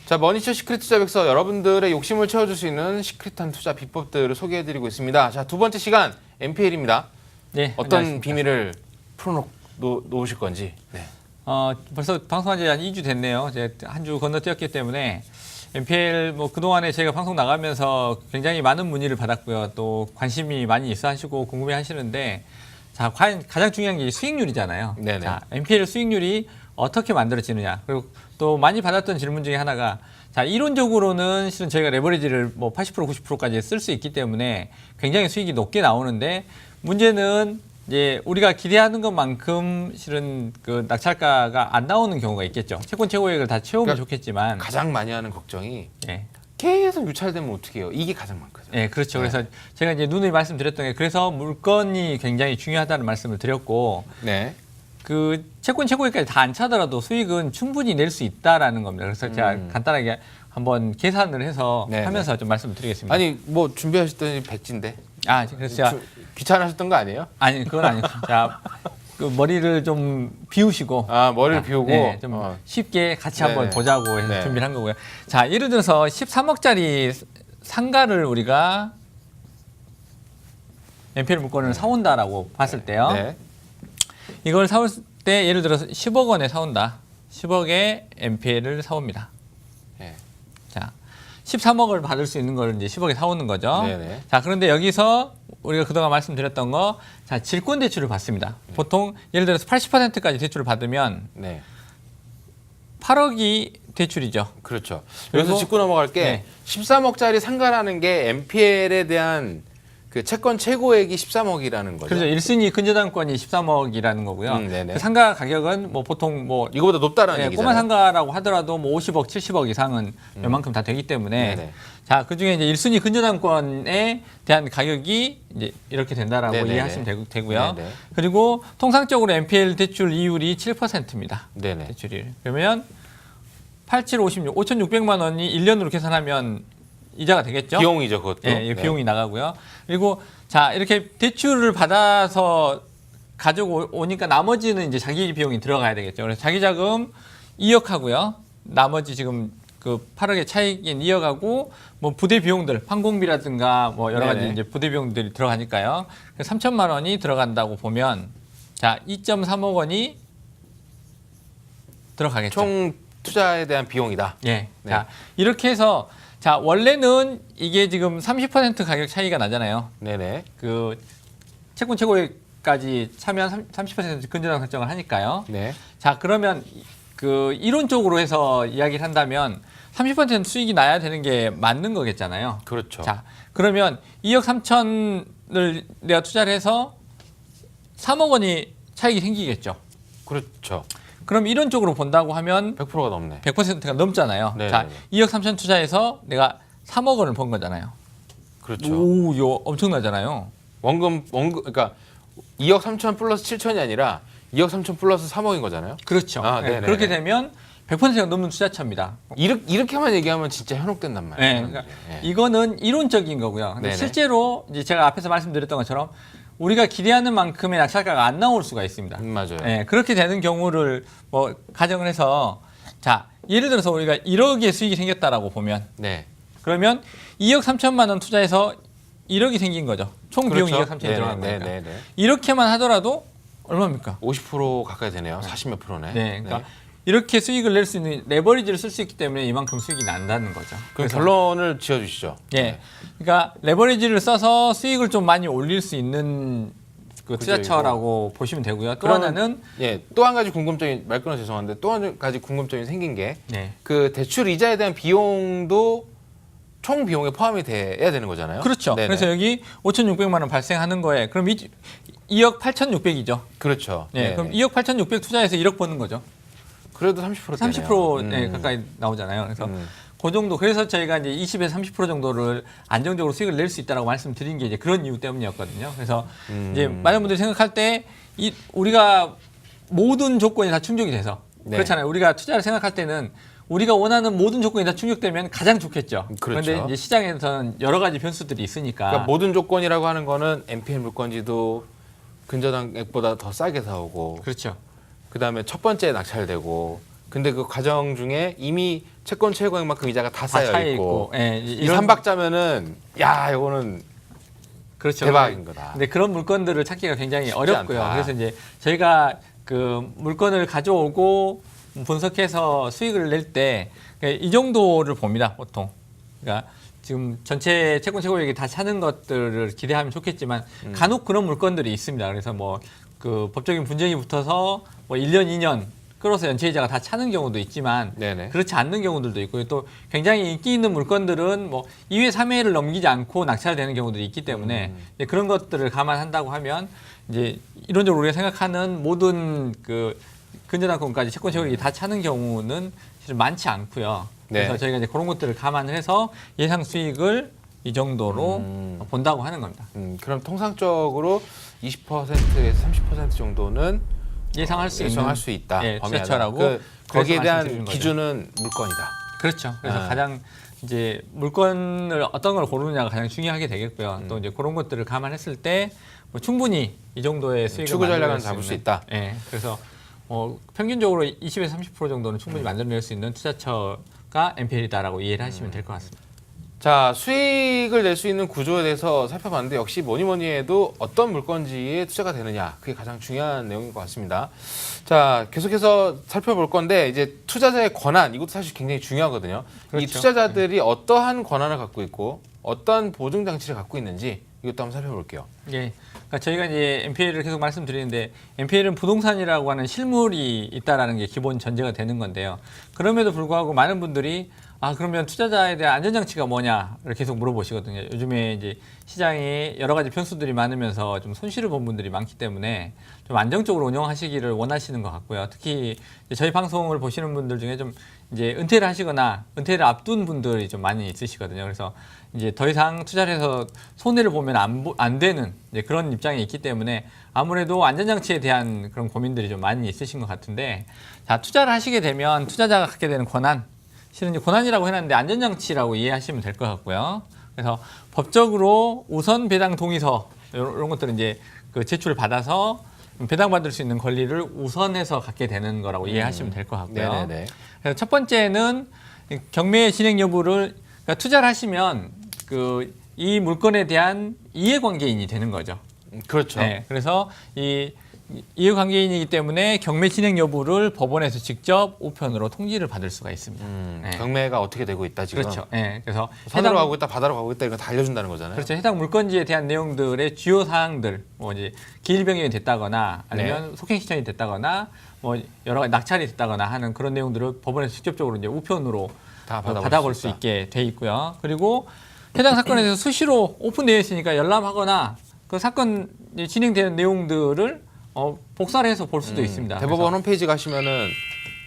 자, 머니쇼 시크릿 투자백서 여러분들의 욕심을 채워줄 수 있는 시크릿한 투자 비법들을 소개해드리고 있습니다. 자, 두 번째 시간 MPL입니다. 네, 어떤 안녕하십니까. 비밀을 풀어놓으실 건지. 네. 벌써 방송한 지 한 2주 됐네요. 이제 한 주 건너뛰었기 때문에 MPL 뭐 그동안에 제가 방송 나가면서 굉장히 많은 문의를 받았고요. 또 관심이 많이 있어 하시고 궁금해 하시는데 자, 과연 가장 중요한 게 수익률이잖아요. 네네. 자, MPL 수익률이 어떻게 만들어지느냐. 그리고 또 많이 받았던 질문 중에 하나가 자, 이론적으로는 실은 저희가 레버리지를 뭐 80% 90%까지 쓸 수 있기 때문에 굉장히 수익이 높게 나오는데 문제는 이제 우리가 기대하는 것만큼 실은 그 낙찰가가 안 나오는 경우가 있겠죠. 채권 최고액을 다 채우면 그러니까 좋겠지만 가장 많이 하는 걱정이 예. 계속 유찰되면 어떻게 해요? 이게 가장 많거든요. 예, 그렇죠. 네. 그래서 제가 이제 누누이 말씀드렸던 게 그래서 물건이 굉장히 중요하다는 말씀을 드렸고 네. 그 채권 최고액까지 다 안 차더라도 수익은 충분히 낼 수 있다라는 겁니다. 그래서 제가 간단하게 한번 계산을 해서 네, 하면서 좀 말씀을 드리겠습니다. 아니, 뭐 준비하셨더니 백지인데. 그래서 제가 귀찮으셨던 거 아니에요? 아니 그건 아니고 자, 그 머리를 좀 비우시고 머리를 비우고. 네, 좀 쉽게 같이 한번 네네. 보자고 해서 네. 준비를 한 거고요. 자, 예를 들어서 13억짜리 상가를 우리가 MPL 물건을 사온다라고 봤을 때요. 네. 이걸 사올 때 예를 들어서 10억 원에 사온다. 10억에 MPL을 사옵니다. 네. 자, 13억을 받을 수 있는 걸 이제 10억에 사오는 거죠. 네네. 자, 그런데 여기서 우리가 그동안 말씀드렸던 거, 자, 질권 대출을 받습니다. 보통 예를 들어서 80%까지 대출을 받으면 네. 8억이 대출이죠. 그렇죠. 그리고- 여기서 짚고 넘어갈 게 네. 13억짜리 상가라는 게 MPL에 대한 그 채권 최고액이 13억이라는 거죠. 그래서 1순위 근저당권이 13억이라는 거고요. 네네. 그 상가 가격은 뭐 보통 뭐 이거보다 높다라는 네, 얘기잖아요. 꼬마 상가라고 하더라도 뭐 50억, 70억 이상은 웬만큼 다 되기 때문에 네네. 자, 그중에 이제 1순위 근저당권에 대한 가격이 이제 이렇게 된다라고 네네네. 이해하시면 되고요. 네네. 그리고 통상적으로 MPL 대출 이율이 7%입니다. 네네. 대출이. 그러면 87, 56, 5,600만 원이 1년으로 계산하면 이자가 되겠죠? 비용이죠, 그것도. 예, 예, 비용이 나가고요. 그리고 자, 이렇게 대출을 받아서 가져오니까 나머지는 이제 자기 비용이 들어가야 되겠죠. 그래서 자기 자금 2억 하고요. 나머지 지금 그 8억의 차익인 2억하고 뭐 부대 비용들, 항공비라든가 뭐 여러 가지 네네. 이제 부대 비용들이 들어가니까요. 3천만 원이 들어간다고 보면 자, 2.3억 원이 들어가겠죠. 총 투자에 대한 비용이다. 예. 네. 자, 이렇게 해서 자, 원래는 이게 지금 30% 가격 차이가 나잖아요. 네네. 그 채권 최고액까지 차면 30% 근저당 설정을 하니까요. 네. 자, 그러면 그 이론적으로 해서 이야기를 한다면 30% 수익이 나야 되는 게 맞는 거겠잖아요. 그렇죠. 자, 그러면 2억 3천을 내가 투자를 해서 3억 원이 차익이 생기겠죠. 그렇죠. 그럼 이론적으로 본다고 하면 100%가 넘네. 100%가 넘잖아요. 네네네. 자, 2억 3천 투자해서 내가 3억 원을 번 거잖아요. 그렇죠. 오, 이거 엄청나잖아요. 원금, 그러니까 2억 3천 플러스 7천이 아니라 2억 3천 플러스 3억인 거잖아요. 그렇죠. 아, 네, 네네네. 그렇게 되면 100%가 넘는 투자처입니다. 이렇게만 얘기하면 진짜 현혹된단 말이에요. 네, 그러니까 예. 이거는 이론적인 거고요. 근데 네네. 실제로 이제 제가 앞에서 말씀드렸던 것처럼 우리가 기대하는 만큼의 낙찰가가 안 나올 수가 있습니다. 맞아요. 네, 그렇게 되는 경우를 뭐 가정을 해서 자, 예를 들어서 우리가 1억의 수익이 생겼다라고 보면 네. 그러면 2억 3천만 원 투자해서 1억이 생긴 거죠. 총 비용이 그렇죠. 2억 3천이 들어간 거니까. 네네. 이렇게만 하더라도 얼마입니까? 50% 가까이 되네요. 40몇 프로네. 네, 그러니까 이렇게 수익을 낼 수 있는 레버리지를 쓸 수 있기 때문에 이만큼 수익이 난다는 거죠. 그럼 그래서 결론을 지어주시죠. 예, 그러니까 레버리지를 써서 수익을 좀 많이 올릴 수 있는 그 그죠, 투자처라고 보시면 되고요. 또 그러면- 하나는 예, 또 한 가지 궁금점이 말 끊어 죄송한데 또 한 가지 궁금점이 생긴 게 그 네, 대출 이자에 대한 비용도 총 비용에 포함이 돼야 되는 거잖아요. 그렇죠. 네네. 그래서 여기 5,600만 원 발생하는 거에 그럼 2억 8,600이죠. 그렇죠. 네, 네네. 그럼 2억 8,600 투자해서 1억 버는 거죠. 그래도 30% 30% 네, 가까이 나오잖아요. 그래서 그 정도 그래서 저희가 이제 20에서 30% 정도를 안정적으로 수익을 낼 수 있다라고 말씀드린 게 이제 그런 이유 때문이었거든요. 그래서 이제 많은 분들이 생각할 때 우리가 모든 조건이 다 충족이 돼서 네. 그렇잖아요. 우리가 투자를 생각할 때는 우리가 원하는 모든 조건이 다 충족되면 가장 좋겠죠. 그렇죠. 그런데 이제 시장에서는 여러 가지 변수들이 있으니까 그러니까 모든 조건이라고 하는 거는 MPL 물건지도 근저당액보다 더 싸게 사오고 그렇죠. 그다음에 첫 번째 낙찰되고 근데 그 과정 중에 이미 채권 최고액만큼 이자가 다 다 쌓여 차여 있고, 예, 이 삼박자면은 야 이거는 그렇죠. 대박인 거다. 근데 그런 물건들을 찾기가 굉장히 어렵고요. 않다. 그래서 이제 저희가 그 물건을 가져오고 분석해서 수익을 낼 때 이 정도를 봅니다, 보통. 그러니까 지금 전체 채권 최고액이 다 차는 것들을 기대하면 좋겠지만 간혹 그런 물건들이 있습니다. 그래서 뭐 그 법적인 분쟁이 붙어서 뭐 1년, 2년 끌어서 연체이자가 다 차는 경우도 있지만 네네. 그렇지 않는 경우들도 있고 또 굉장히 인기 있는 물건들은 뭐 2회, 3회를 넘기지 않고 낙찰되는 경우들이 있기 때문에 이제 그런 것들을 감안한다고 하면 이제 이론적으로 우리가 생각하는 모든 그 근저당권까지 채권 세력이 다 차는 경우는 사실 많지 않고요. 그래서 네. 저희가 이제 그런 것들을 감안을 해서 예상 수익을 이 정도로 본다고 하는 겁니다. 그럼 통상적으로 20%에서 30% 정도는 예상할 수 있는 예상할 수 있다. 예, 범위 안에. 투자처라고 거기에 그래서 대한 말씀드리는 거죠. 기준은 물건이다. 그렇죠. 그래서 아. 가장 이제 물건을 어떤 걸 고르느냐가 가장 중요하게 되겠고요. 또 이제 그런 것들을 감안했을 때 뭐 충분히 이 정도의 수익을 추구 전략은 만들어낼 잡을 수 있는, 있다. 예. 그래서 평균적으로 20에서 30% 정도는 충분히 만들어낼 수 있는 투자처가 NPL이다라고 이해를 하시면 될 것 같습니다. 자, 수익을 낼 수 있는 구조에 대해서 살펴봤는데 역시 뭐니 해도 어떤 물건지에 투자가 되느냐 그게 가장 중요한 내용인 것 같습니다. 자, 계속해서 살펴볼 건데 이제 투자자의 권한 이것도 사실 굉장히 중요하거든요. 이 그렇죠. 투자자들이 어떠한 권한을 갖고 있고 어떤 보증 장치를 갖고 있는지 이것도 한번 살펴볼게요. 예. 그러니까 저희가 이제 NPL을 계속 말씀드리는데 NPL은 부동산이라고 하는 실물이 있다라는 게 기본 전제가 되는 건데요. 그럼에도 불구하고 많은 분들이 그러면 투자자에 대한 안전장치가 뭐냐를 계속 물어보시거든요. 요즘에 이제 시장에 여러 가지 변수들이 많으면서 좀 손실을 본 분들이 많기 때문에 좀 안정적으로 운영하시기를 원하시는 것 같고요. 특히 이제 저희 방송을 보시는 분들 중에 좀 이제 은퇴를 하시거나 은퇴를 앞둔 분들이 좀 많이 있으시거든요. 그래서 이제 더 이상 투자를 해서 손해를 보면 안 되는 이제 그런 입장에 있기 때문에 아무래도 안전장치에 대한 그런 고민들이 좀 많이 있으신 것 같은데 자, 투자를 하시게 되면 투자자가 갖게 되는 권한 실은 이제 권한이라고 해놨는데 안전장치라고 이해하시면 될 것 같고요. 그래서 법적으로 우선 배당 동의서 이런 것들은 이제 그 제출을 받아서 배당받을 수 있는 권리를 우선해서 갖게 되는 거라고 이해하시면 될 것 같고요. 네네네. 그래서 첫 번째는 경매 진행 여부를 그러니까 투자를 하시면 그 이 물건에 대한 이해관계인이 되는 거죠. 그렇죠. 네, 그래서 이 이해관계인이기 때문에 경매 진행 여부를 법원에서 직접 우편으로 통지를 받을 수가 있습니다. 네. 경매가 어떻게 되고 있다 지금. 그렇죠. 네, 그래서 산으로 가고 있다, 바다로 가고 있다 이거 다 알려준다는 거잖아요. 그렇죠. 해당 물건지에 대한 내용들의 주요 사항들, 뭐 이제 기일 변경이 됐다거나 아니면 속행 신청이 됐다거나 뭐 여러 가지 낙찰이 됐다거나 하는 그런 내용들을 법원에서 직접적으로 이제 우편으로 다 받아볼 수 있게 돼 있고요. 그리고 해당 사건에 대해서 수시로 오픈되어 있으니까 열람하거나 그 사건 진행되는 내용들을 복사를 해서 볼 수도 있습니다. 대법원 홈페이지 가시면은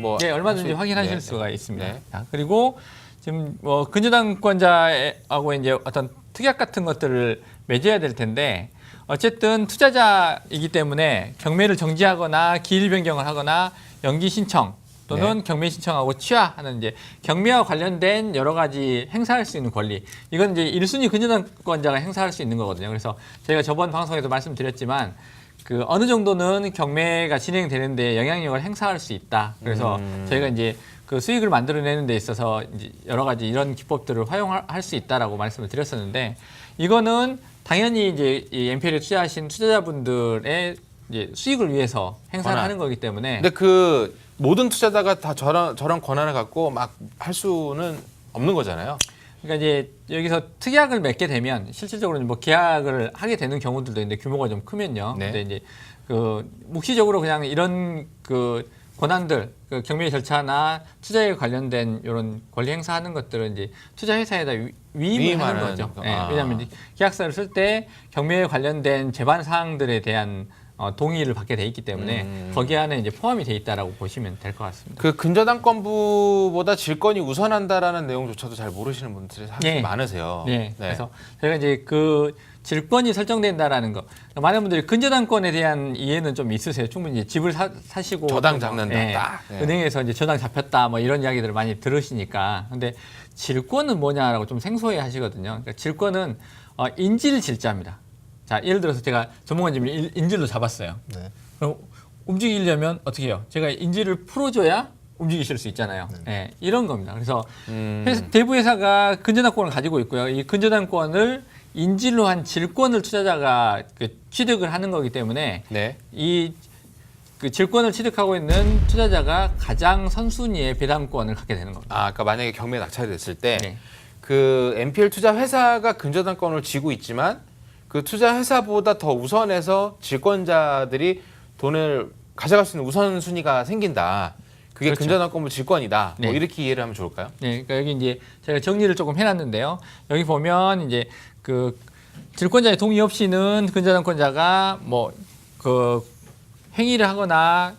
뭐 네, 얼마든지 할 수- 확인하실 네, 수가 네. 있습니다. 네. 자, 그리고 지금 근저당권자하고 이제 어떤 특약 같은 것들을 맺어야 될 텐데 어쨌든 투자자이기 때문에 경매를 정지하거나 기일 변경을 하거나 연기 신청 또는 경매 신청하고 취하하는 이제 경매와 관련된 여러 가지 행사할 수 있는 권리. 이건 이제 1순위 근저당권자가 행사할 수 있는 거거든요. 그래서 저희가 저번 방송에도 말씀드렸지만 그 어느 정도는 경매가 진행되는데 영향력을 행사할 수 있다. 그래서 저희가 이제 그 수익을 만들어내는 데 있어서 이제 여러 가지 이런 기법들을 활용할 수 있다라고 말씀을 드렸었는데 이거는 당연히 이제 이 NPL에 투자하신 투자자분들의 이제 수익을 위해서 행사를 권한. 하는 거기 때문에 근데 그 모든 투자자가 다 저런 권한을 갖고 막 할 수는 없는 거잖아요. 그러니까 이제 여기서 특약을 맺게 되면 실질적으로 뭐 계약을 하게 되는 경우들도 있는데 규모가 좀 크면요. 네. 근데 이제 그 묵시적으로 그냥 이런 그 권한들, 그 경매 절차나 투자에 관련된 이런 권리 행사하는 것들은 이제 투자 회사에다 위임을 하는 거죠. 거. 예, 왜냐하면 이제 계약서를 쓸 때 경매에 관련된 제반 사항들에 대한 동의를 받게 돼 있기 때문에 거기 안에 이제 포함이 돼 있다라고 보시면 될 것 같습니다. 그 근저당권부보다 질권이 우선한다라는 내용조차도 잘 모르시는 분들이 사실 네. 많으세요. 네. 그래서 저희가 이제 그 질권이 설정된다라는 거. 그러니까 많은 분들이 근저당권에 대한 이해는 좀 있으세요. 충분히 이제 집을 사시고 저당 잡는다. 예, 딱. 네. 은행에서 이제 저당 잡혔다 뭐 이런 이야기들을 많이 들으시니까. 근데 질권은 뭐냐라고 좀 생소해 하시거든요. 그러니까 질권은 인질 질자입니다. 자, 예를 들어서 제가 전문가님을 인질로 잡았어요. 네. 그럼 움직이려면 어떻게 해요? 제가 인질을 풀어줘야 움직이실 수 있잖아요. 예, 이런 겁니다. 그래서 음. 대부 회사가 근저당권을 가지고 있고요. 이 근저당권을 인질로 한 질권을 투자자가 취득을 하는 거기 때문에 네. 이 그 질권을 취득하고 있는 투자자가 가장 선순위의 배당권을 갖게 되는 겁니다. 아, 그러니까 만약에 경매 낙찰이 됐을 때 네. 그 NPL 투자 회사가 근저당권을 쥐고 있지만 그 투자 회사보다 더 우선해서 질권자들이 돈을 가져갈 수 있는 우선순위가 생긴다. 그게 그렇죠. 근저당권부 질권이다. 뭐 네. 이렇게 이해를 하면 좋을까요? 네, 그러니까 여기 이제 제가 정리를 조금 해놨는데요. 여기 보면 이제 그 질권자의 동의 없이는 근저당권자가 뭐 그 행위를 하거나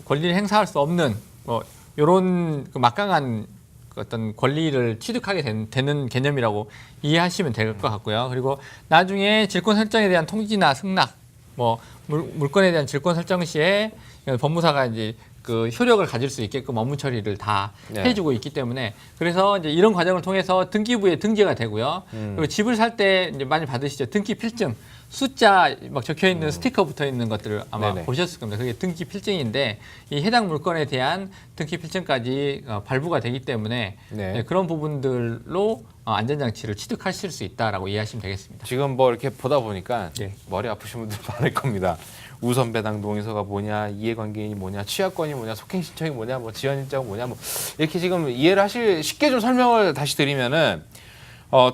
권리를 행사할 수 없는 뭐 이런 그 막강한 그 어떤 권리를 취득하게 되는 개념이라고 이해하시면 될 것 같고요. 그리고 나중에 질권 설정에 대한 통지나 승낙, 뭐 물건에 대한 질권 설정 시에 법무사가 이제 그 효력을 가질 수 있게끔 업무 처리를 다 네. 해주고 있기 때문에 그래서 이제 이런 과정을 통해서 등기부에 등재가 되고요. 그리고 집을 살 때 이제 많이 받으시죠. 등기 필증. 숫자 막 적혀 있는 스티커 붙어 있는 것들을 아마 네네. 보셨을 겁니다. 그게 등기 필증인데 이 해당 물건에 대한 등기 필증까지 발부가 되기 때문에 네. 네, 그런 부분들로 안전장치를 취득하실 수 있다라고 이해하시면 되겠습니다. 지금 뭐 이렇게 보다 보니까 네. 머리 아프신 분들 많을 겁니다. 우선 배당 동의서가 뭐냐, 이해관계인이 뭐냐, 취하권이 뭐냐, 속행 신청이 뭐냐, 뭐 지연 일자가 뭐냐, 뭐 이렇게 지금 이해를 하실 쉽게 좀 설명을 다시 드리면은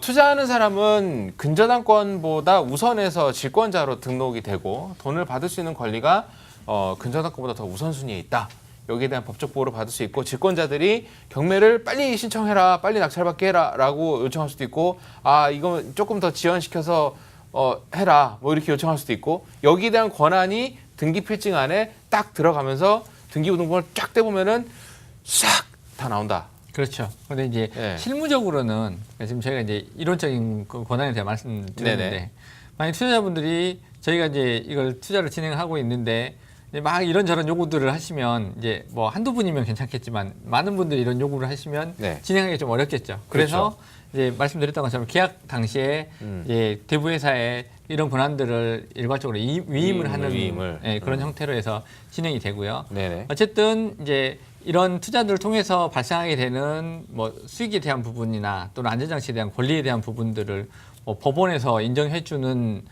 투자하는 사람은 근저당권보다 우선해서 질권자로 등록이 되고 돈을 받을 수 있는 권리가 근저당권보다 더 우선순위에 있다. 여기에 대한 법적 보호를 받을 수 있고 질권자들이 경매를 빨리 신청해라, 빨리 낙찰받게 해라라고 요청할 수도 있고 아 이거 조금 더 지연시켜서 해라 뭐 이렇게 요청할 수도 있고 여기에 대한 권한이 등기 필증 안에 딱 들어가면서 등기부등본을 쫙 떼보면은 싹 다 나온다. 그렇죠. 그런데 이제 네. 실무적으로는 지금 저희가 이제 이론적인 그 권한에 대해 말씀드렸는데 네네. 만약 투자자분들이 저희가 이제 이걸 투자를 진행하고 있는데 이제 막 이런저런 요구들을 하시면 이제 뭐 한두 분이면 괜찮겠지만 많은 분들이 이런 요구를 하시면 네. 진행하기 좀 어렵겠죠. 그래서 이제 말씀드렸던 것처럼 계약 당시에 이제 대부 회사에 이런 권한들을 일괄적으로 위임을 하는 위임을. 예, 그런 형태로 해서 진행이 되고요. 네네. 어쨌든 이제 이런 투자들을 통해서 발생하게 되는 뭐 수익에 대한 부분이나 또는 안전장치에 대한 권리에 대한 부분들을 뭐 법원에서 인정해주는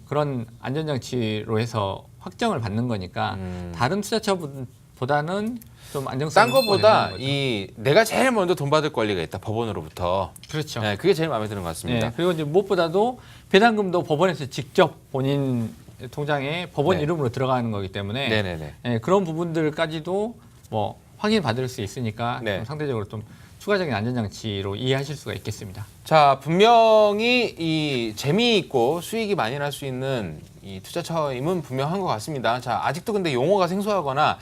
그런 안전장치로 해서 확정을 받는 거니까 다른 투자처보다는 좀 안정성이 딴 거보다 확보되는 거죠. 이 내가 제일 먼저 돈 받을 권리가 있다 법원으로부터. 그렇죠. 네, 그게 제일 마음에 드는 것 같습니다. 네, 그리고 이제 무엇보다도 배당금도 법원에서 직접 본인 통장에 법원 네. 이름으로 들어가는 거기 때문에 네네네. 네, 그런 부분들까지도 뭐 확인 받을 수 있으니까 네. 좀 상대적으로 좀 추가적인 안전장치로 이해하실 수가 있겠습니다. 자, 분명히 이 재미있고 수익이 많이 날 수 있는 이 투자처임은 분명한 것 같습니다. 자, 아직도 근데 용어가 생소하거나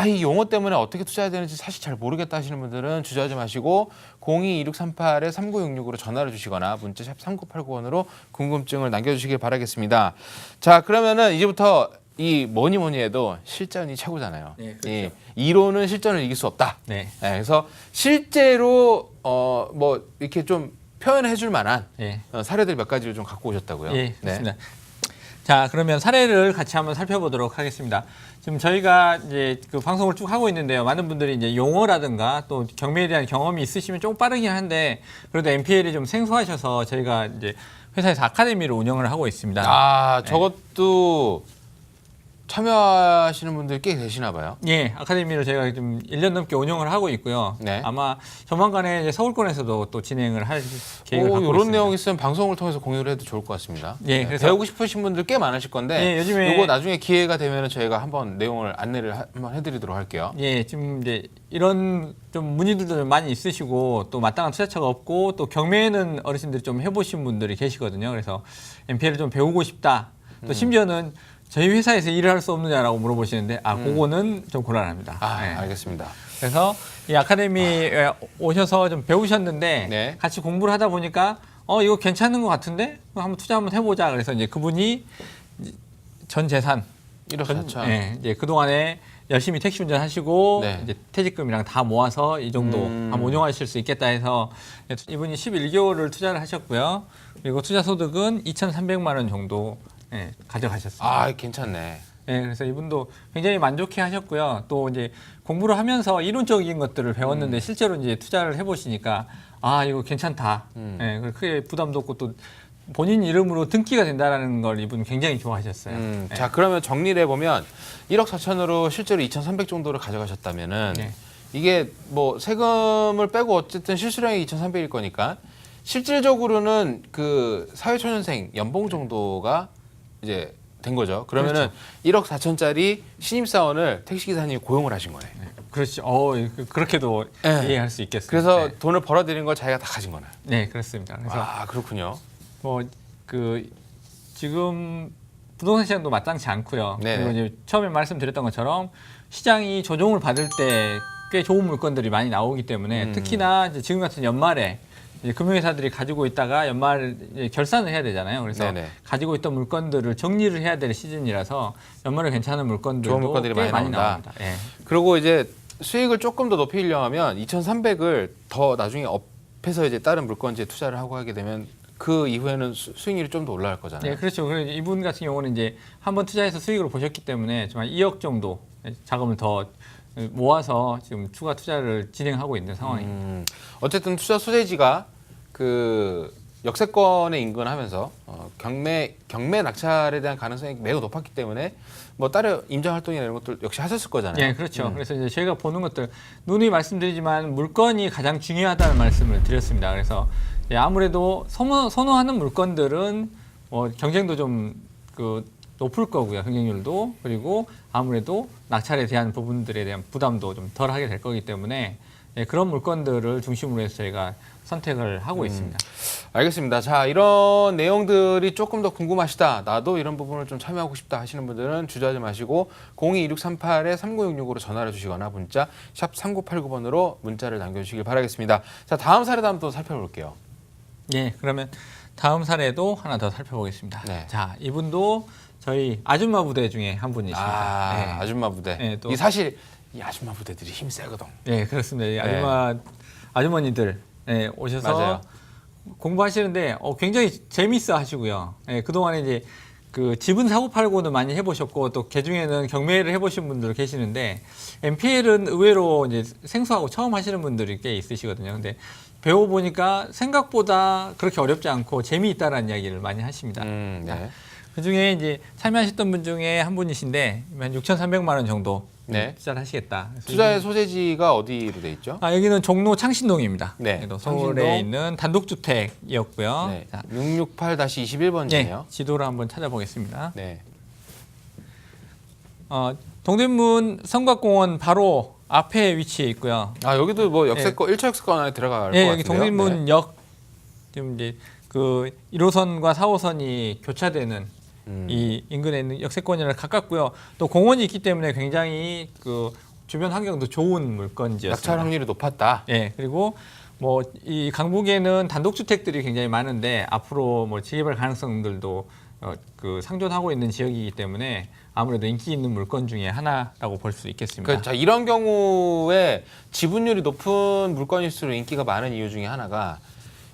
이 용어 때문에 어떻게 투자해야 되는지 사실 잘 모르겠다 하시는 분들은 주저하지 마시고 02-2638-3966으로 전화를 주시거나 문자 샵 3989번으로 궁금증을 남겨주시길 바라겠습니다. 자, 그러면은 이제부터 이 뭐니 해도 실전이 최고잖아요. 네, 그렇죠. 이 이론은 실전을 이길 수 없다. 네. 네, 그래서 실제로 뭐 이렇게 좀 표현해 줄 만한 예. 사례들 몇 가지를 좀 갖고 오셨다고요. 예, 좋습니다. 자, 그러면 사례를 같이 한번 살펴보도록 하겠습니다. 지금 저희가 이제 그 방송을 쭉 하고 있는데요. 많은 분들이 이제 용어라든가 또 경매에 대한 경험이 있으시면 조금 빠르긴 한데 그래도 NPL이 좀 생소하셔서 저희가 이제 회사에서 아카데미를 운영을 하고 있습니다. 아, 저것도 참여하시는 분들 꽤 계시나 봐요. 예, 아카데미를 저희가 좀 1년 넘게 운영을 하고 있고요. 네. 아마 조만간에 이제 서울권에서도 또 진행을 할 계획을 갖고 이런 있습니다. 내용 있으면 방송을 통해서 공유를 해도 좋을 것 같습니다. 예, 네, 그래서- 배우고 싶으신 분들 꽤 많으실 건데 예, 요즘에- 이거 나중에 기회가 되면 저희가 한번 내용을 안내를 한번 해드리도록 할게요. 예, 지금 이제 이런 좀 문의들도 좀 많이 있으시고 또 마땅한 투자처가 없고 또 경매는 어르신들이 좀 해보신 분들이 계시거든요. 그래서 NPL을 좀 배우고 싶다. 또 심지어는 저희 회사에서 일을 할 수 없느냐라고 물어보시는데 그거는 좀 곤란합니다. 예. 알겠습니다. 그래서 이 아카데미에 오셔서 좀 배우셨는데 네. 같이 공부를 하다 보니까 이거 괜찮은 것 같은데 한번 투자 한번 해보자. 그래서 이제 그분이 전 재산 1억 4천. 예, 이제 그 동안에 열심히 택시 운전하시고 네. 이제 퇴직금이랑 다 모아서 이 정도 한번 운용하실 수 있겠다 해서 이분이 11개월을 투자를 하셨고요. 그리고 투자 소득은 2,300만 원 정도 가져가셨습니다. 괜찮네. 예, 그래서 이분도 굉장히 만족해 하셨고요. 또 이제 공부를 하면서 이론적인 것들을 배웠는데 실제로 이제 투자를 해보시니까 아, 이거 괜찮다. 예, 그리고 크게 부담도 없고 또 본인 이름으로 등기가 된다는 걸 이분 굉장히 좋아하셨어요. 예. 자, 그러면 정리를 해보면 1억 4천으로 실제로 2,300 정도를 가져가셨다면은 네. 이게 뭐 세금을 빼고 어쨌든 실수령이 2,300일 거니까 실질적으로는 그 사회초년생 연봉 정도가 이제 된 거죠. 그러면은 1억 4천짜리 신입사원을 택시기사님이 고용을 하신 거네. 그렇죠. 그렇게도 네. 이해할 수 있겠습니다. 그래서 네. 돈을 벌어들인 걸 자기가 다 가진 거네. 네, 그렇습니다. 그래서 아, 그렇군요. 뭐 그 지금 부동산 시장도 마땅치 않고요. 네네. 그리고 이제 처음에 말씀드렸던 것처럼 시장이 조정을 받을 때 꽤 좋은 물건들이 많이 나오기 때문에 특히나 이제 지금 같은 연말에 이제 금융회사들이 가지고 있다가 연말 이제 결산을 해야 되잖아요. 그래서 네네. 가지고 있던 물건들을 정리를 해야 될 시즌이라서 연말에 괜찮은 물건들도 좋은 물건들이 꽤 많이 나온다. 나옵니다. 예. 그리고 이제 수익을 조금 더 높이려면 2,300을 더 나중에 업해서 이제 다른 물건지에 투자를 하고 하게 되면 그 이후에는 수익률이 좀 더 올라갈 거잖아요. 네, 그렇죠. 그래서 이분 같은 경우는 이제 한번 투자해서 수익으로 보셨기 때문에 정말 2억 정도 자금을 더 모아서 지금 추가 투자를 진행하고 있는 상황입니다. 어쨌든 투자 소재지가 그 역세권에 인근하면서 경매 낙찰에 대한 가능성이 매우 높았기 때문에 뭐 다른 임장 활동이나 이런 것들 역시 하셨을 거잖아요. 네, 그렇죠. 그래서 이제 저희가 보는 것들 누누이 말씀드리지만 물건이 가장 중요하다는 말씀을 드렸습니다. 그래서 아무래도 선호하는 물건들은 경쟁도 좀 높을 거고요. 경쟁률도. 그리고 아무래도 낙찰에 대한 부분들에 대한 부담도 좀 덜하게 될 거기 때문에 그런 물건들을 중심으로 해서 저희가 선택을 하고 있습니다. 알겠습니다. 자, 이런 내용들이 조금 더 궁금하시다. 나도 이런 부분을 좀 참여하고 싶다 하시는 분들은 주저하지 마시고 02-2638-3966으로 전화를 주시거나 문자 샵 3989번으로 문자를 남겨주시길 바라겠습니다. 자, 다음 사례도 한번 또 살펴볼게요. 네, 그러면 다음 사례도 하나 더 살펴보겠습니다. 네. 자, 이분도 저희 아줌마 부대 중에 한 분이십니다. 네. 아줌마 부대. 네, 또- 이 사실 이 아줌마 부대들이 힘 세거든. 네, 그렇습니다. 이 네. 아주머니들 오셔서 맞아요. 공부하시는데 굉장히 재미있어 하시고요. 그동안에 이제 그 지분 사고 팔고는 많이 해보셨고 또 개중에는 경매를 해보신 분들 계시는데 MPL은 의외로 이제 생소하고 처음 하시는 분들이 꽤 있으시거든요. 근데 배워보니까 생각보다 그렇게 어렵지 않고 재미있다라는 이야기를 많이 하십니다. 네. 그 중에 이제 참여하셨던 분 중에 한 분이신데 한 6,300만 원 정도 네. 투자를 하시겠다. 그래서 투자의 소재지가 어디로 돼 있죠? 여기는 종로 창신동입니다. 네, 그래도 창신동. 서울에 있는 단독주택이었고요. 네. 자, 668-21번지네요. 네, 지도를 한번 찾아보겠습니다. 네. 동대문 성곽공원 바로 앞에 위치해 있고요. 여기도 뭐 역세권 1차 역세권 안에 들어갈 것 예, 같은데요. 여기 동대문역 지금 이제 그 1호선과 4호선이 교차되는 이 인근에 있는 역세권이랑 가깝고요. 또 공원이 있기 때문에 굉장히 그 주변 환경도 좋은 물건지였습니다. 낙찰 확률이 높았다. 예, 그리고 뭐 이 강북에는 단독주택들이 굉장히 많은데 앞으로 뭐 재개발 가능성들도 그 상존하고 있는 지역이기 때문에 아무래도 인기 있는 물건 중에 하나라고 볼 수 있겠습니다. 자, 이런 경우에 지분율이 높은 물건일수록 인기가 많은 이유 중에 하나가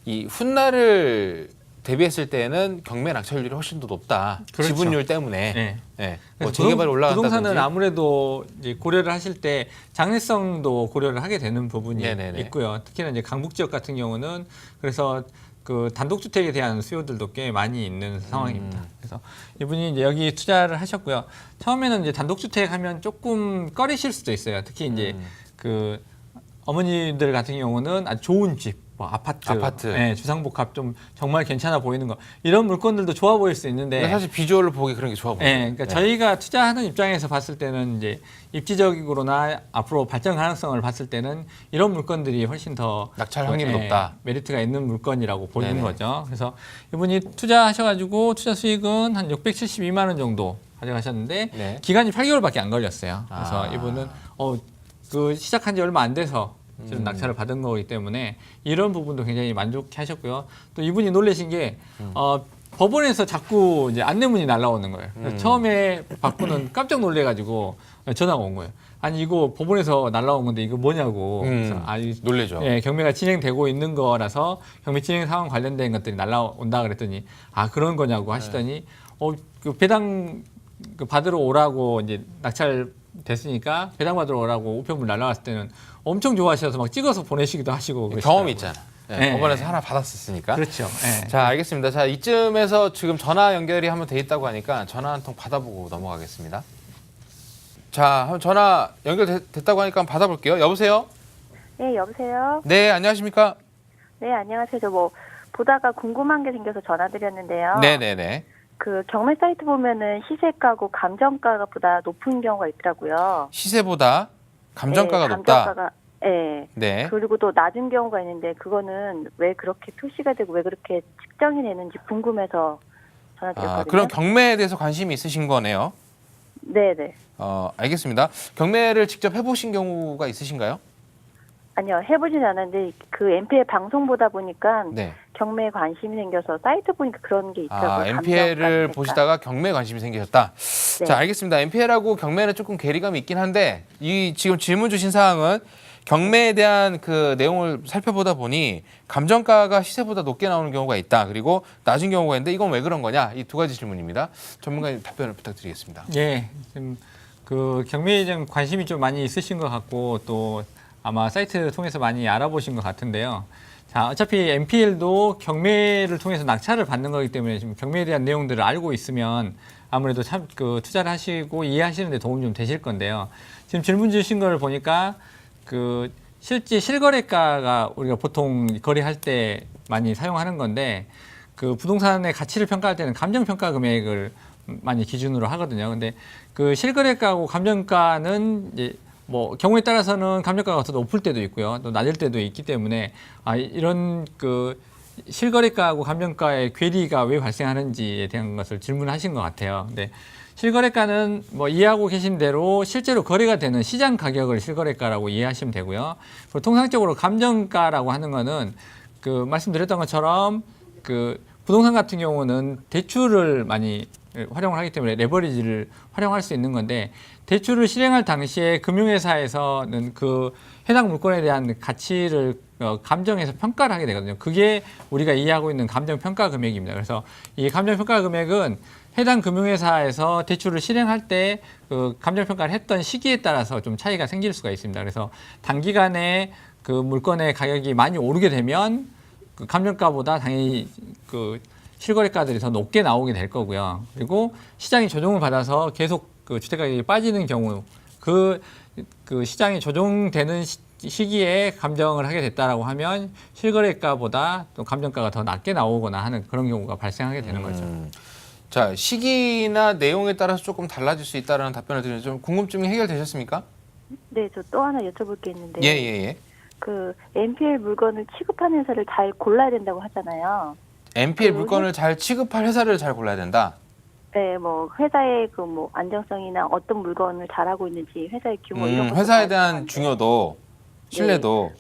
이 훗날을 대비했을 때는 경매 낙찰률이 훨씬 더 높다. 그렇죠. 지분율 때문에. 네. 네. 그래서 뭐 재개발이 올라간다든지. 부동산은 아무래도 이제 고려를 하실 때 장래성도 고려를 하게 되는 부분이 네네네. 있고요. 특히나 이제 강북 지역 같은 경우는 그래서 그 단독주택에 대한 수요들도 꽤 많이 있는 상황입니다. 그래서 이분이 이제 여기 투자를 하셨고요. 처음에는 이제 단독주택 하면 조금 꺼리실 수도 있어요. 특히 이제 그 어머니들 같은 경우는 아주 좋은 집, 뭐 아파트. 예, 주상복합 좀 정말 괜찮아 보이는 거 이런 물건들도 좋아 보일 수 있는데 근데 사실 비주얼을 보기 그런 게 좋아 보여요. 예, 그러니까 저희가 투자하는 입장에서 봤을 때는 이제 입지적으로나 앞으로 발전 가능성을 봤을 때는 이런 물건들이 훨씬 더 낙찰 확률이 높다. 메리트가 있는 물건이라고 보는 네네. 거죠. 그래서 이분이 투자하셔가지고 투자 수익은 한 672만 원 정도 가져가셨는데 네. 기간이 8개월밖에 안 걸렸어요. 그래서 아. 이분은 그 시작한 지 얼마 안 돼서 지금 낙찰을 받은 거기 때문에 이런 부분도 굉장히 만족하셨고요. 또 이분이 놀라신 게 법원에서 자꾸 이제 안내문이 날라오는 거예요. 그래서 처음에 받고는 깜짝 놀래가지고 전화가 온 거예요. 아니 이거 법원에서 날라온 건데 이거 뭐냐고. 그래서 놀래죠. 예, 경매가 진행되고 있는 거라서 경매 진행 상황 관련된 것들이 날라온다 그랬더니 그런 거냐고 하시더니 그 배당 그 받으러 오라고 이제 낙찰 됐으니까 배당 받으러 오라고 우편물 날라왔을 때는 엄청 좋아하셔서 막 찍어서 보내시기도 하시고 경험이 그러시더라고요. 있잖아. 네, 네. 법원에서 하나 받았었으니까. 그렇죠. 네. 자, 알겠습니다. 자, 이쯤에서 지금 전화 연결이 한번 돼 있다고 하니까 전화 한 통 받아보고 넘어가겠습니다. 자, 한번 전화 연결됐다고 하니까 한번 받아볼게요. 여보세요? 네, 여보세요? 네, 안녕하십니까? 네, 안녕하세요. 저 뭐 보다가 궁금한 게 생겨서 전화드렸는데요. 네네네. 그 경매 사이트 보면은 시세가고 감정가가 보다 높은 경우가 있더라고요. 시세보다 감정가가 네, 높다. 감정가가, 네. 네. 그리고 또 낮은 경우가 있는데 그거는 왜 그렇게 표시가 되고 왜 그렇게 측정이 되는지 궁금해서 전화드렸거든요. 그럼 경매에 대해서 관심이 있으신 거네요. 네네. 알겠습니다. 경매를 직접 해보신 경우가 있으신가요? 아니요, 해보진 않았는데 그 MPL 방송 보다 보니까 네. 경매에 관심이 생겨서 사이트 보니까 그런 게 있더라고요. MPL을 감정가 보시다가 경매에 관심이 생기셨다. 네. 자, 알겠습니다. MPL하고 경매는 조금 괴리감이 있긴 한데 이 지금 질문 주신 사항은 경매에 대한 그 내용을 살펴보다 보니 감정가가 시세보다 높게 나오는 경우가 있다. 그리고 낮은 경우가 있는데 이건 왜 그런 거냐? 이 두 가지 질문입니다. 전문가님 답변을 부탁드리겠습니다. 예, 지금 그 경매에 좀 관심이 좀 많이 있으신 것 같고 또 아마 사이트 통해서 많이 알아보신 것 같은데요. 자, 어차피 MPL도 경매를 통해서 낙찰을 받는 거기 때문에 지금 경매에 대한 내용들을 알고 있으면 아무래도 참 그 투자를 하시고 이해하시는 데 도움이 좀 되실 건데요. 지금 질문 주신 걸 보니까 그 실제 실거래가가 우리가 보통 거래할 때 많이 사용하는 건데 그 부동산의 가치를 평가할 때는 감정평가 금액을 많이 기준으로 하거든요. 근데 그 실거래가하고 감정가는 이제 뭐 경우에 따라서는 감정가가 더 높을 때도 있고요, 또 낮을 때도 있기 때문에 이런 그 실거래가하고 감정가의 괴리가 왜 발생하는지에 대한 것을 질문하신 것 같아요. 근데 실거래가는 뭐 이해하고 계신 대로 실제로 거래가 되는 시장 가격을 실거래가라고 이해하시면 되고요. 그리고 통상적으로 감정가라고 하는 거는 그 말씀드렸던 것처럼 그 부동산 같은 경우는 대출을 많이 활용을 하기 때문에 레버리지를 활용할 수 있는 건데 대출을 실행할 당시에 금융회사에서는 그 해당 물건에 대한 가치를 감정해서 평가를 하게 되거든요. 그게 우리가 이해하고 있는 감정평가 금액입니다. 그래서 이 감정평가 금액은 해당 금융회사에서 대출을 실행할 때 그 감정평가를 했던 시기에 따라서 좀 차이가 생길 수가 있습니다. 그래서 단기간에 그 물건의 가격이 많이 오르게 되면 그 감정가보다 당연히 그 실거래가들이 더 높게 나오게 될 거고요. 그리고 시장이 조정을 받아서 계속 그 주택가격이 빠지는 경우 그 시장이 조정되는 시기에 감정을 하게 됐다라고 하면 실거래가보다 또 감정가가 더 낮게 나오거나 하는 그런 경우가 발생하게 되는 거죠. 자, 시기나 내용에 따라서 조금 달라질 수 있다는 답변을 드리는 좀 궁금증이 해결되셨습니까? 네, 저 또 하나 여쭤볼 게 있는데. 예. 그 MPL 물건을 취급하는 회사를 잘 골라야 된다고 하잖아요. MPL 물건을 잘 취급할 회사를 잘 골라야 된다. 네, 뭐 회사의 그 뭐 안정성이나 어떤 물건을 잘하고 있는지 회사의 규모 이런 것도 회사에 대한 봐야 중요도, 신뢰도.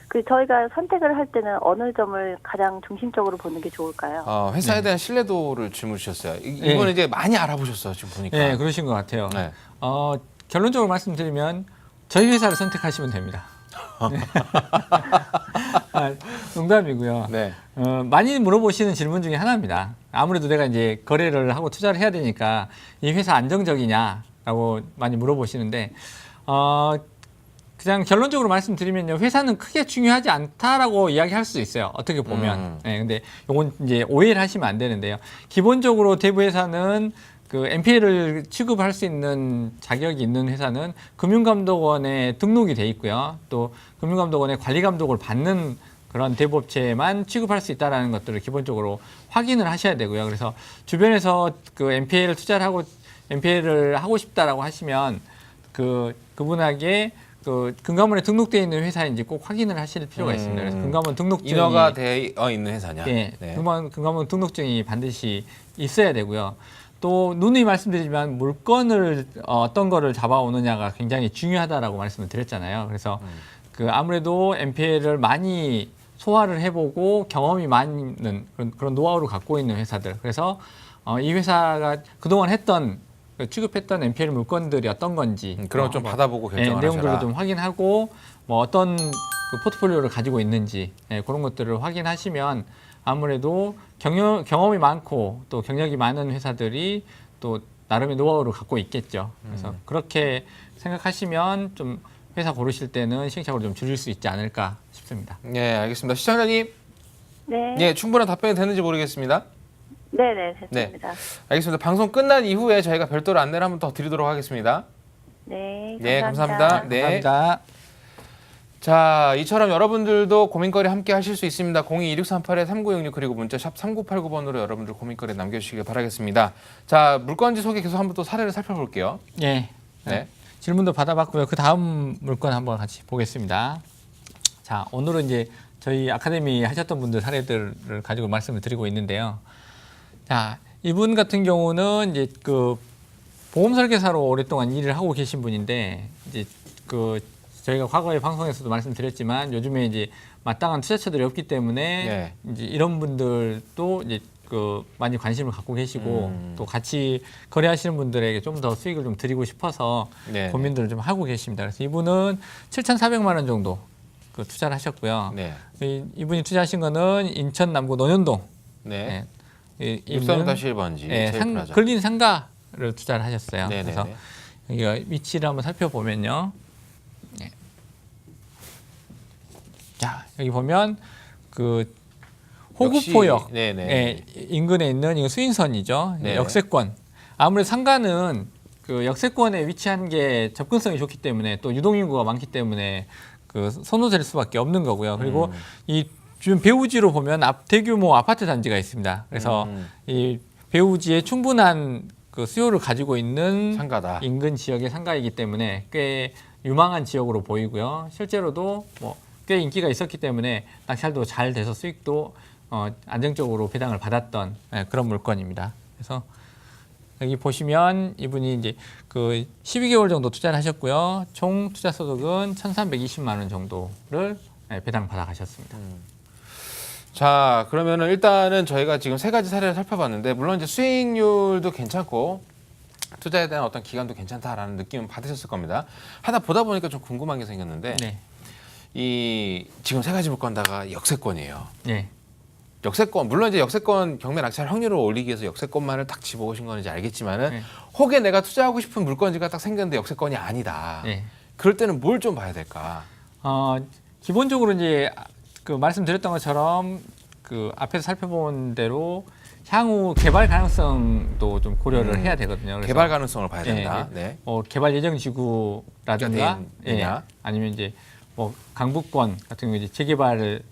그 저희가 선택을 할 때는 어느 점을 가장 중심적으로 보는 게 좋을까요? 회사에 대한 신뢰도를 질문 주셨어요. 이거는 이제 많이 알아보셨어요, 지금 보니까. 네, 그러신 것 같아요. 네. 결론적으로 말씀드리면 저희 회사를 선택하시면 됩니다. 농담이고요. 네. 많이 물어보시는 질문 중에 하나입니다. 아무래도 내가 이제 거래를 하고 투자를 해야 되니까 이 회사 안정적이냐라고 많이 물어보시는데 그냥 결론적으로 말씀드리면요, 회사는 크게 중요하지 않다라고 이야기할 수 있어요. 어떻게 보면. 네, 근데 요건 이제 오해를 하시면 안 되는데요. 기본적으로 대부 회사는 그 MPL을 취급할 수 있는 자격이 있는 회사는 금융감독원에 등록이 돼 있고요. 또 금융감독원의 관리감독을 받는 그런 대부업체만 취급할 수 있다는 것들을 기본적으로 확인을 하셔야 되고요. 그래서 주변에서 그 MPL을 투자를 하고 MPL을 하고 싶다라고 하시면 그분에게 그 금감원에 등록되어 있는 회사인지 꼭 확인을 하실 필요가 있습니다. 그래서 금감원 등록증이 인허가 되어 있는 회사냐? 네, 네. 금감원 등록증이 반드시 있어야 되고요. 또 누누이 말씀드리지만 물건을 어떤 거를 잡아오느냐가 굉장히 중요하다라고 말씀을 드렸잖아요. 그래서 그 아무래도 MPL을 많이 소화를 해보고 경험이 많은 그런 노하우를 갖고 있는 회사들. 그래서 이 회사가 그동안 취급했던 MPL 물건들이 어떤 건지 그런 거 좀 받아보고 결정을 내용들을 하셔라. 좀 확인하고 뭐 어떤 그 포트폴리오를 가지고 있는지 그런 것들을 확인하시면 아무래도 경험이 많고 또 경력이 많은 회사들이 또 나름의 노하우를 갖고 있겠죠. 그래서 그렇게 생각하시면 좀 회사 고르실 때는 시행착오를 좀 줄일 수 있지 않을까 싶습니다. 네, 알겠습니다. 시청자님, 네. 예, 충분한 답변이 되는지 모르겠습니다. 네네, 됐습니다. 알겠습니다. 방송 끝난 이후에 저희가 별도로 안내를 한번 더 드리도록 하겠습니다. 네, 네, 감사합니다. 감사합니다. 네. 감사합니다. 자, 이처럼 여러분들도 고민거리 함께 하실 수 있습니다. 02-2638-3966 그리고 문자 샵 3989번으로 여러분들 고민거리 남겨주시길 바라겠습니다. 자, 물건지 소개 계속 한번 또 사례를 살펴볼게요. 예. 네. 질문도 받아봤고요. 그 다음 물건 한번 같이 보겠습니다. 자, 오늘은 이제 저희 아카데미 하셨던 분들 사례들을 가지고 말씀을 드리고 있는데요. 자, 이분 같은 경우는 이제 그 보험 설계사로 오랫동안 일을 하고 계신 분인데 이제 그 저희가 과거에 방송에서도 말씀드렸지만 요즘에 이제 마땅한 투자처들이 없기 때문에 네. 이제 이런 분들도 이제 그 많이 관심을 갖고 계시고 또 같이 거래하시는 분들에게 좀 더 수익을 좀 드리고 싶어서 네. 고민들을 좀 하고 계십니다. 그래서 이분은 7,400만 원 정도 그 투자를 하셨고요. 네. 이분이 투자하신 거는 인천 남구 논현동. 네. 예, 63-1번지. 예, 제일플라자. 근린 상가를 투자를 하셨어요. 네네네. 그래서 여기가 위치를 한번 살펴보면요. 예. 자, 여기 보면 그 호구포역 역시, 네네. 예, 인근에 있는 이거 수인선이죠. 네. 역세권. 아무래도 상가는 그 역세권에 위치한 게 접근성이 좋기 때문에 또 유동인구가 많기 때문에 그 선호될 수밖에 없는 거고요. 그리고 이 주변 배후지로 보면 대규모 아파트 단지가 있습니다. 그래서 이 배후지에 충분한 그 수요를 가지고 있는 상가다. 인근 지역의 상가이기 때문에 꽤 유망한 지역으로 보이고요. 실제로도 뭐 꽤 인기가 있었기 때문에 낙찰도 잘 돼서 수익도 안정적으로 배당을 받았던 그런 물건입니다. 그래서 여기 보시면 이분이 이제 그 12개월 정도 투자를 하셨고요. 총 투자 소득은 1,320만 원 정도를 배당 받아 가셨습니다. 자, 그러면은 일단은 저희가 지금 세 가지 사례를 살펴봤는데 물론 이제 수익률도 괜찮고 투자에 대한 어떤 기간도 괜찮다라는 느낌은 받으셨을 겁니다. 하나 보다 보니까 좀 궁금한 게 생겼는데 네. 이 지금 세 가지 물건 다가 역세권이에요. 네. 역세권 물론 이제 역세권 경매 낙찰 확률을 올리기 위해서 역세권만을 딱 집어오신 건지 알겠지만은 네. 혹에 내가 투자하고 싶은 물건지가 딱 생겼는데 역세권이 아니다. 네. 그럴 때는 뭘 좀 봐야 될까? 기본적으로 이제 그 말씀드렸던 것처럼 그 앞에서 살펴본 대로 향후 개발 가능성도 좀 고려를 해야 되거든요. 그래서 개발 가능성을 봐야 된다. 네. 개발 예정 지구라든가 있느냐? 아니면 이제 뭐 강북권 같은 경우 이제 재개발을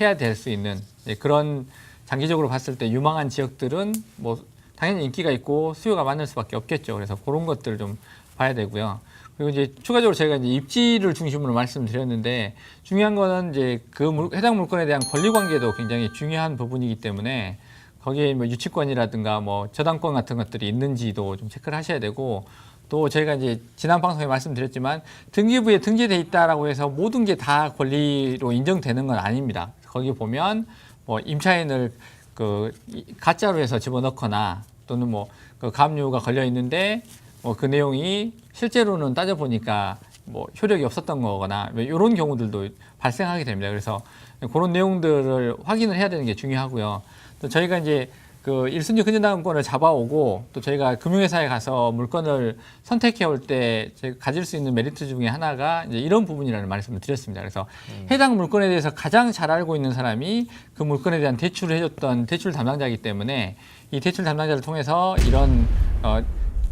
해야 될 수 있는 그런 장기적으로 봤을 때 유망한 지역들은 뭐 당연히 인기가 있고 수요가 많을 수밖에 없겠죠. 그래서 그런 것들을 좀 봐야 되고요. 그리고 이제 추가적으로 저희가 이제 입지를 중심으로 말씀드렸는데 중요한 거는 이제 그 해당 물건에 대한 권리 관계도 굉장히 중요한 부분이기 때문에 거기에 뭐 유치권이라든가 뭐 저당권 같은 것들이 있는지도 좀 체크를 하셔야 되고 또 저희가 이제 지난 방송에 말씀드렸지만 등기부에 등재돼 있다라고 해서 모든 게 다 권리로 인정되는 건 아닙니다. 거기 보면 뭐 임차인을 그 가짜로 해서 집어넣거나 또는 뭐 그 가압류가 걸려 있는데 뭐 그 내용이 실제로는 따져 보니까 뭐 효력이 없었던 거거나 이런 경우들도 발생하게 됩니다. 그래서 그런 내용들을 확인을 해야 되는 게 중요하고요. 또 저희가 이제 그 1순위 근저당권을 잡아오고 또 저희가 금융회사에 가서 물건을 선택해 올 때 저희가 가질 수 있는 메리트 중에 하나가 이제 이런 부분이라는 말씀을 드렸습니다. 그래서 해당 물건에 대해서 가장 잘 알고 있는 사람이 그 물건에 대한 대출을 해줬던 대출 담당자이기 때문에 이 대출 담당자를 통해서 이런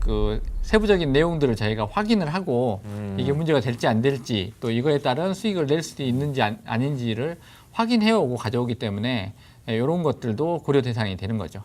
그 세부적인 내용들을 저희가 확인을 하고 이게 문제가 될지 안 될지 또 이거에 따른 수익을 낼 수도 있는지 아닌지를 확인해 오고 가져오기 때문에 이런 것들도 고려 대상이 되는 거죠.